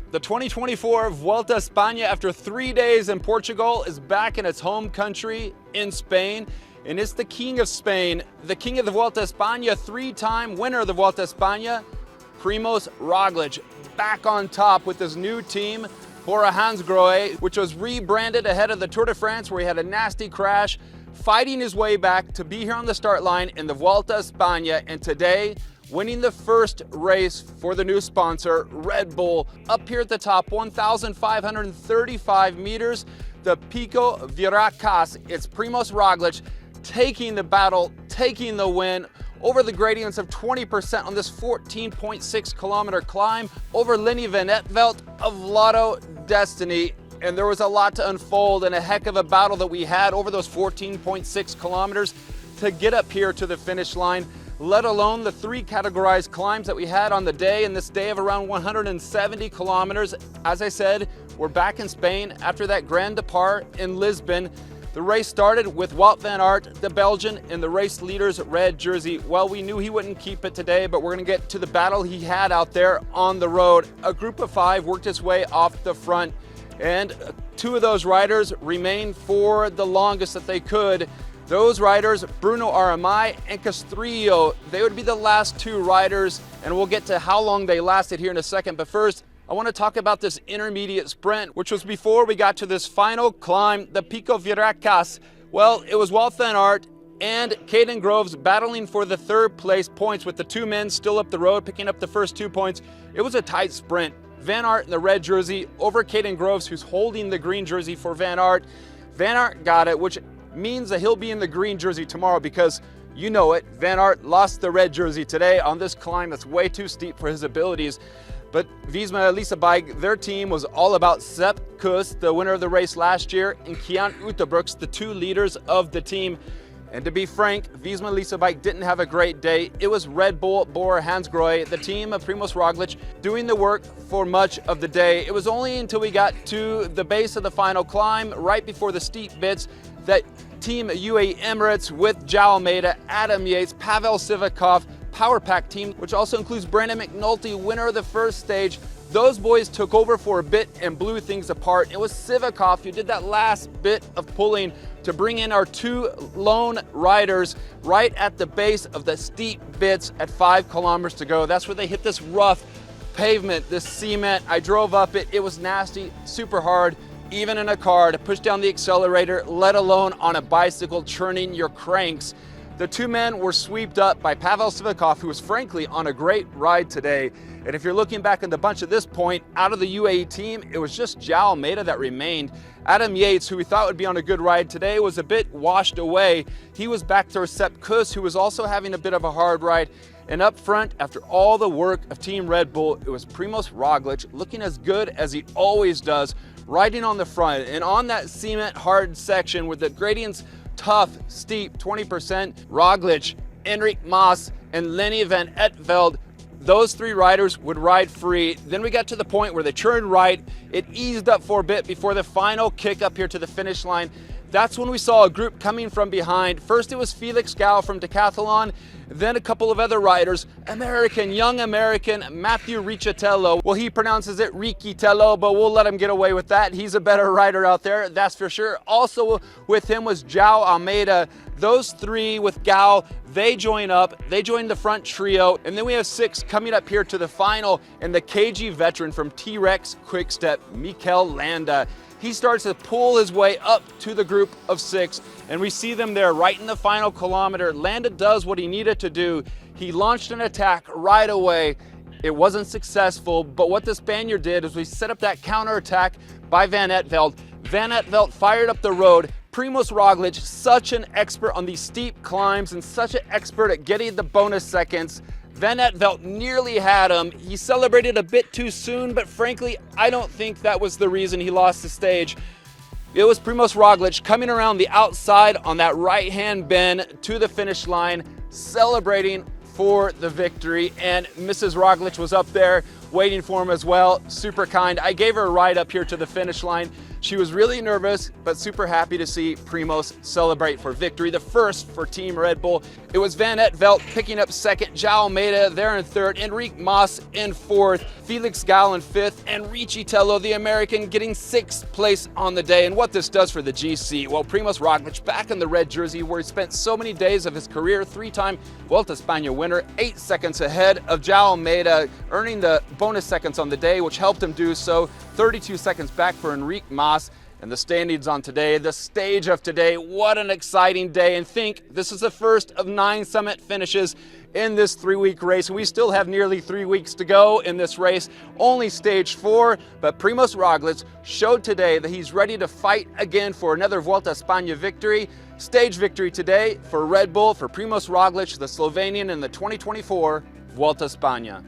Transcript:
The 2024 Vuelta a España, after 3 days in Portugal, is back in its home country in Spain. And it's the king of Spain, the king of the Vuelta a España, three-time winner of the Vuelta a España, Primoz Roglic, back on top with his new team, Bora Hansgrohe, which was rebranded ahead of the Tour de France, where he had a nasty crash, fighting his way back to be here on the start line in the Vuelta a España, and today, winning the first race for the new sponsor, Red Bull, up here at the top, 1,535 meters, the Pico Villuercas. It's Primoz Roglic taking the battle, taking the win over the gradients of 20% on this 14.6 kilometer climb over Lennert van Eetvelt of Lotto Destiny. And there was a lot to unfold and a heck of a battle that we had over those 14.6 kilometers to get up here to the finish line, let alone the three categorized climbs that we had on the day, and this day of around 170 kilometers. As I said, we're back in Spain after that grand depart in Lisbon. The race started with Wout van Aert, the Belgian, in the race leader's red jersey. Well, we knew he wouldn't keep it today, but we're gonna get to the battle he had out there on the road. A group of five worked its way off the front, and two of those riders remained for the longest that they could. Those riders, Bruno Armai and Castrillo, they would be the last two riders, and we'll get to how long they lasted here in a second. But first, I want to talk about this intermediate sprint, which was before we got to this final climb, the Pico Villuercas. Well, it was Wout van Aert and Caden Groves battling for the third place points, with the two men still up the road, picking up the first 2 points. It was a tight sprint. Van Aert in the red jersey over Caden Groves, who's holding the green jersey for Van Aert. Van Aert got it, which means that he'll be in the green jersey tomorrow, because you know it, Van Aert lost the red jersey today on this climb that's way too steep for his abilities. But Visma Lease Bike, their team was all about Sepp Kuss, the winner of the race last year, and Kian Utebrooks, the two leaders of the team. And to be frank, Visma Lease Bike didn't have a great day. It was Red Bull Bora Hansgrohe, the team of Primoz Roglic, doing the work for much of the day. It was only until we got to the base of the final climb, right before the steep bits, that Team UAE Emirates with João Almeida, Adam Yates, Pavel Sivakov, Power Pack team, which also includes Brandon McNulty, winner of the first stage. Those boys took over for a bit and blew things apart. It was Sivakov who did that last bit of pulling to bring in our two lone riders right at the base of the steep bits at 5 kilometers to go. That's where they hit this rough pavement, this cement. I drove up it. It was nasty, super hard, even in a car to push down the accelerator, let alone on a bicycle churning your cranks. The two men were swept up by Pavel Sivakov, who was frankly on a great ride today. And if you're looking back in the bunch at this point, out of the UAE team, it was just João Almeida that remained. Adam Yates, who we thought would be on a good ride today, was a bit washed away. He was back to Sepp Kuss, who was also having a bit of a hard ride. And up front, after all the work of Team Red Bull, it was Primoz Roglic, looking as good as he always does, riding on the front. And on that cement hard section with the gradients tough, steep, 20%, Roglic, Enric Mas, and Lennert van Eetvelt, those three riders would ride free. Then we got to the point where they turned right. It eased up for a bit before the final kick up here to the finish line. That's when we saw a group coming from behind. First, it was Felix Gau from Decathlon, then a couple of other riders. Young American, Matthew Riccitello. Well, he pronounces it Riccitello, but we'll let him get away with that. He's a better rider out there, that's for sure. Also with him was João Almeida. Those three with Gau, they join up, they join the front trio, and then we have 6 coming up here to the final, and the KG veteran from T-Rex Quickstep, Mikel Landa. He starts to pull his way up to the group of 6, and we see them there right in the final kilometer. Landa does what he needed to do. He launched an attack right away. It wasn't successful, but what the Spaniard did is we set up that counterattack by Van Eetvelt. Van Eetvelt fired up the road. Primoz Roglic, such an expert on these steep climbs and such an expert at getting the bonus seconds. Van Eetvelt nearly had him. He celebrated a bit too soon, but frankly, I don't think that was the reason he lost the stage. It was Primoz Roglic coming around the outside on that right-hand bend to the finish line, celebrating for the victory, and Mrs. Roglic was up there waiting for him as well. Super kind. I gave her a ride up here to the finish line. She was really nervous, but super happy to see Primoz celebrate for victory, the first for Team Red Bull. It was Van Eetvelt picking up second, João Almeida there in third, Enrique Mas in fourth, Felix Gall in fifth, and Ricci Tello, the American, getting sixth place on the day. And what this does for the GC, well, Primoz Roglic back in the red jersey where he spent so many days of his career, three-time Vuelta España winner, 8 seconds ahead of João Almeida, earning the bonus seconds on the day, which helped him do so. 32 seconds back for Enrique Mas. And the standings on today, the stage of today, what an exciting day. And think, this is the first of 9 summit finishes in this 3-week race. We still have nearly 3 weeks to go in this race, only stage 4, but Primoz Roglic showed today that he's ready to fight again for another Vuelta España victory. Stage victory today for Red Bull, for Primoz Roglic, the Slovenian in the 2024 Vuelta España.